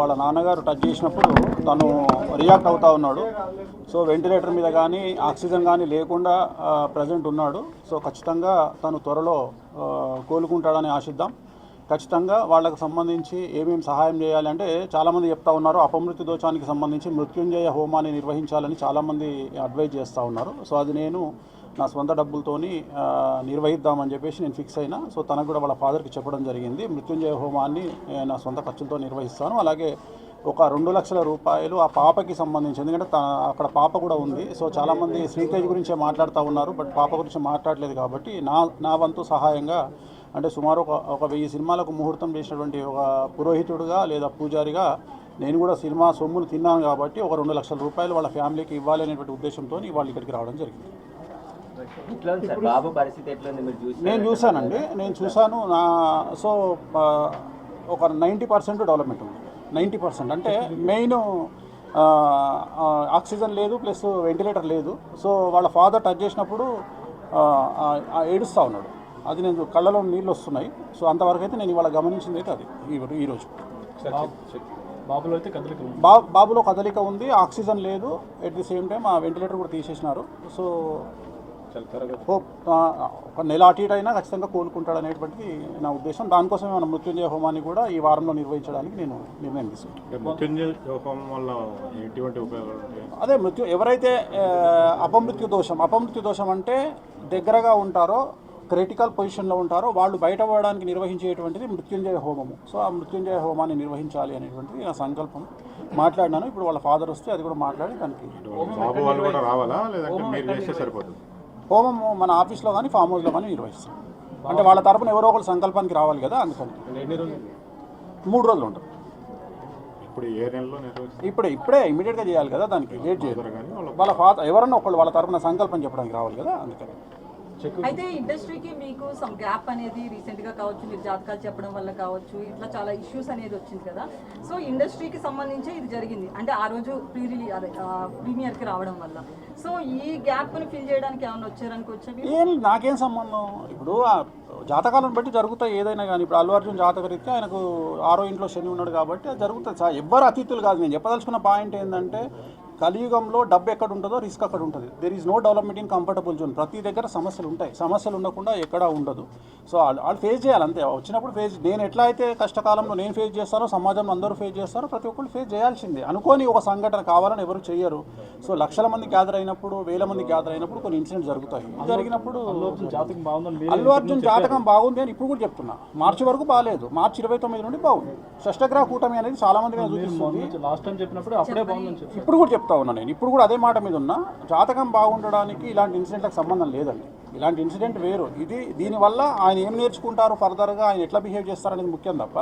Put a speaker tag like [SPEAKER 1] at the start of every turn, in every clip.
[SPEAKER 1] వాళ్ళ నాన్నగారు టచ్ చేసినప్పుడు తను రియాక్ట్ అవుతూ ఉన్నాడు. సో వెంటిలేటర్ మీద కానీ ఆక్సిజన్ కానీ లేకుండా ప్రజెంట్ ఉన్నాడు. సో ఖచ్చితంగా తను త్వరలో కోలుకుంటాడని ఆశిద్దాం. ఖచ్చితంగా వాళ్ళకు సంబంధించి ఏమేమి సహాయం చేయాలి అంటే చాలామంది చెప్తా ఉన్నారు, అపమృత్యు దోషానికి సంబంధించి మృత్యుంజయ హోమాన్ని నిర్వహించాలని చాలామంది అడ్వైజ్ చేస్తూ ఉన్నారు. సో అది నేను నా సొంత డబ్బులతోని నిర్వహిద్దామని చెప్పేసి నేను ఫిక్స్ అయినా. సో తనకు కూడా వాళ్ళ ఫాదర్కి చెప్పడం జరిగింది, మృత్యుంజయ హోమాన్ని నా సొంత ఖర్చులతో నిర్వహిస్తాను. అలాగే ఒక 2 లక్షల రూపాయలు ఆ పాపకి సంబంధించి, ఎందుకంటే అక్కడ పాప కూడా ఉంది. సో చాలామంది శ్రీతేజ్ గురించే మాట్లాడుతూ ఉన్నారు, బట్ పాప గురించి మాట్లాడలేదు. కాబట్టి నా వంతు సహాయంగా అంటే సుమారు ఒక 1000 సినిమాలకు ముహూర్తం చేసినటువంటి ఒక పురోహితుడుగా లేదా పూజారిగా నేను కూడా సినిమా సొమ్మును తిన్నాను. కాబట్టి ఒక 2 లక్షల రూపాయలు వాళ్ళ ఫ్యామిలీకి ఇవ్వాలి అనేటువంటి ఉద్దేశంతో వాళ్ళు ఇక్కడికి రావడం జరిగింది. నేను చూశానండి, నేను చూశాను. సో ఒక 90% డెవలప్మెంట్ ఉంది. 90% అంటే మెయిన్ ఆక్సిజన్ లేదు, ప్లస్ వెంటిలేటర్ లేదు. సో వాళ్ళ ఫాదర్ టచ్ చేసినప్పుడు ఏడుస్తూ ఉన్నాడు. అది నేను కళ్ళలో నీళ్ళు వస్తున్నాయి. సో అంతవరకు అయితే నేను ఇవాళ గమనించింది అయితే అది ఈరోజు.
[SPEAKER 2] బాబులో అయితే
[SPEAKER 1] బాబులో కదలిక ఉంది, ఆక్సిజన్ లేదు. ఎట్ ది సేమ్ టైం ఆ వెంటిలేటర్ కూడా తీసేసినారు. సో హోప్ ఒక నెల అటు ఇటు అయినా ఖచ్చితంగా కోలుకుంటాడు అనేటువంటిది నా ఉద్దేశం. దానికోసమే మన మృత్యుంజయ హోమాన్ని కూడా ఈ వారంలో నిర్వహించడానికి నేను నిర్ణయం తీసుకున్నాను. అదే ఎవరైతే అపమృత్యు దోషం అంటే దగ్గరగా ఉంటారో, క్రిటికల్ పొజిషన్లో ఉంటారో వాళ్ళు బయటపడడానికి నిర్వహించేటువంటిది మృత్యుంజయ హోమము. సో ఆ మృత్యుంజయ హోమాన్ని నిర్వహించాలి అనేటువంటిది నా సంకల్పం. మాట్లాడినాను. ఇప్పుడు వాళ్ళ ఫాదర్ వస్తే అది కూడా మాట్లాడి దానికి హోమము మన ఆఫీస్లో కానీ ఫామ్ హౌస్లో కానీ నిర్వహిస్తాం. అంటే వాళ్ళ తరపున ఎవరో ఒకరు సంకల్పానికి రావాలి కదా, అందుకని 3 రోజులు ఉంటుంది. ఇప్పుడే ఇమీడియట్గా చేయాలి కదా, దానికి వెయిట్ చేయాలి. వాళ్ళ ఫాదర్ ఎవరన్నా ఒకళ్ళు వాళ్ళ తరపున సంకల్పం చెప్పడానికి రావాలి కదా, అందుకని.
[SPEAKER 3] అయితే ఇండస్ట్రీకి మీకు సమ్ గ్యాప్ అనేది రీసెంట్గా కావచ్చు, మీరు జాతకాలు చెప్పడం వల్ల కావచ్చు, ఇట్లా చాలా ఇష్యూస్ అనేది వచ్చింది కదా. సో ఇండస్ట్రీకి సంబంధించి ఇది జరిగింది అంటే ఆ రోజు ప్రీమియర్కి రావడం వల్ల. సో ఈ గ్యాప్ని ఫిల్ చేయడానికి ఏమైనా వచ్చారనుకోవచ్చు?
[SPEAKER 1] నాకేం సంబంధం. ఇప్పుడు జాతకాలను బట్టి జరుగుతాయి ఏదైనా కానీ. ఇప్పుడు అల్లు అర్జున్ జాతకరీత్యా ఆయనకు 6వ ఇంట్లో శని ఉన్నాడు కాబట్టి అది జరుగుతుంది. ఎవ్వరు అతిథులు కాదు. నేను చెప్పదలుచుకున్న పాయింట్ ఏంటంటే కలియుగంలో డబ్బు ఎక్కడ ఉంటుందో రిస్క్ అక్కడ ఉంటుంది. There is no development in comfortable zone. ప్రతి దగ్గర సమస్యలు ఉంటాయి. సమస్యలు ఉండకుండా ఎక్కడా ఉండదు. సో వాళ్ళు ఫేస్ చేయాలి అంతే. వచ్చినప్పుడు నేను ఎట్లా అయితే కష్టకాలంలో నేను ఫేస్ చేస్తానో సమాజంలో అందరూ ఫేస్ చేస్తారో ప్రతి ఒక్కరు ఫేస్ చేయాల్సిందే. అనుకోని ఒక సంఘటన కావాలని ఎవరు చేయరు. సో లక్షల మంది గ్యాదర్ అయినప్పుడు, 1000 మంది గ్యాదర్ అయినప్పుడు కొన్ని ఇన్సిడెంట్స్ జరుగుతాయి. జరిగినప్పుడు అల్లు అర్జున్ జాతకం బాగుంది అని ఇప్పుడు కూడా చెప్తున్నా. మార్చి వరకు బాగాలేదు, మార్చి 29 నుండి బాగుంది. షష్టగ్రహ కూటమి అనేది చాలా మంది ఇప్పుడు కూడా చెప్తా ఉన్నా. నేను ఇప్పుడు కూడా అదే మాట మీద ఉన్నా. జాతకం బాగుండడానికి ఇలాంటి ఇన్సిడెంట్లకు సంబంధం లేదండి. ఇలాంటి ఇన్సిడెంట్ వేరు. దీనివల్ల ఆయన ఏం నేర్చుకుంటారు, ఫర్దర్గా ఆయన ఎట్లా బిహేవ్ చేస్తారనేది ముఖ్యం తప్ప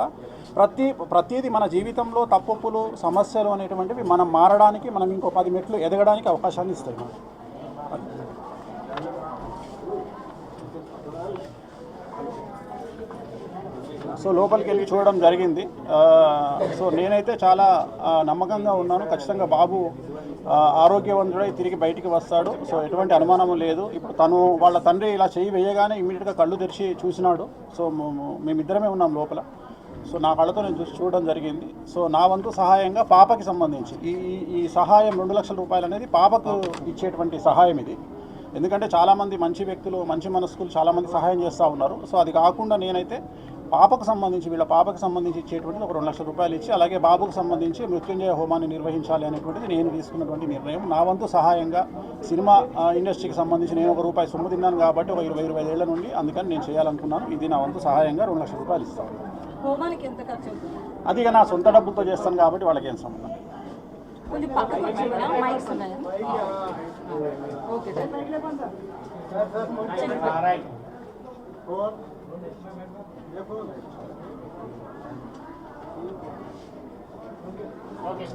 [SPEAKER 1] ప్రతిదీ మన జీవితంలో తప్పులు సమస్యలు అనేటువంటివి మనం మారడానికి, మనం ఇంకో 10 మెట్లు ఎదగడానికి అవకాశాన్ని ఇస్తాయి. సో లోపలికి వెళ్ళి చూడడం జరిగింది. సో నేనైతే చాలా నమ్మకంగా ఉన్నాను. ఖచ్చితంగా బాబు ఆరోగ్యవంతుడై తిరిగి బయటికి వస్తాడు. సో ఎటువంటి అనుమానం లేదు. ఇప్పుడు వాళ్ళ తండ్రి ఇలా చేయి వేయగానే ఇమీడియట్గా కళ్ళు తెరిచి చూసినాడు. సో మేమిద్దరమే ఉన్నాం లోపల. సో నా కళ్ళతో నేను చూడడం జరిగింది. సో నా వంతు సహాయంగా పాపకి సంబంధించి ఈ సహాయం 2 లక్షల రూపాయలు అనేది పాపకు ఇచ్చేటువంటి సహాయం ఇది. ఎందుకంటే చాలామంది మంచి వ్యక్తులు, మంచి మనస్కులు చాలామంది సహాయం చేస్తూ ఉన్నారు. సో అది కాకుండా నేనైతే వీళ్ళ పాపకు సంబంధించి ఇచ్చేటువంటిది ఒక 2 లక్షల రూపాయలు ఇచ్చి, అలాగే బాబుకు సంబంధించి మృత్యుంజయ హోమాన్ని నిర్వహించాలి అనేటువంటిది నేను తీసుకున్నటువంటి నిర్ణయం. నా వంతు సహాయంగా సినిమా ఇండస్ట్రీకి సంబంధించి నేను ఒక రూపాయి సొమ్ము తిన్నాను కాబట్టి ఒక 20-25 ఏళ్ల నుండి, అందుకని నేను చేయాలనుకున్నాను. ఇది నా వంతు సహాయంగా 2 లక్షల రూపాయలు ఇస్తాను. అది నా సొంత డబ్బులతో చేస్తాను కాబట్టి వాళ్ళకి ఏం సంబంధం.
[SPEAKER 4] Okay.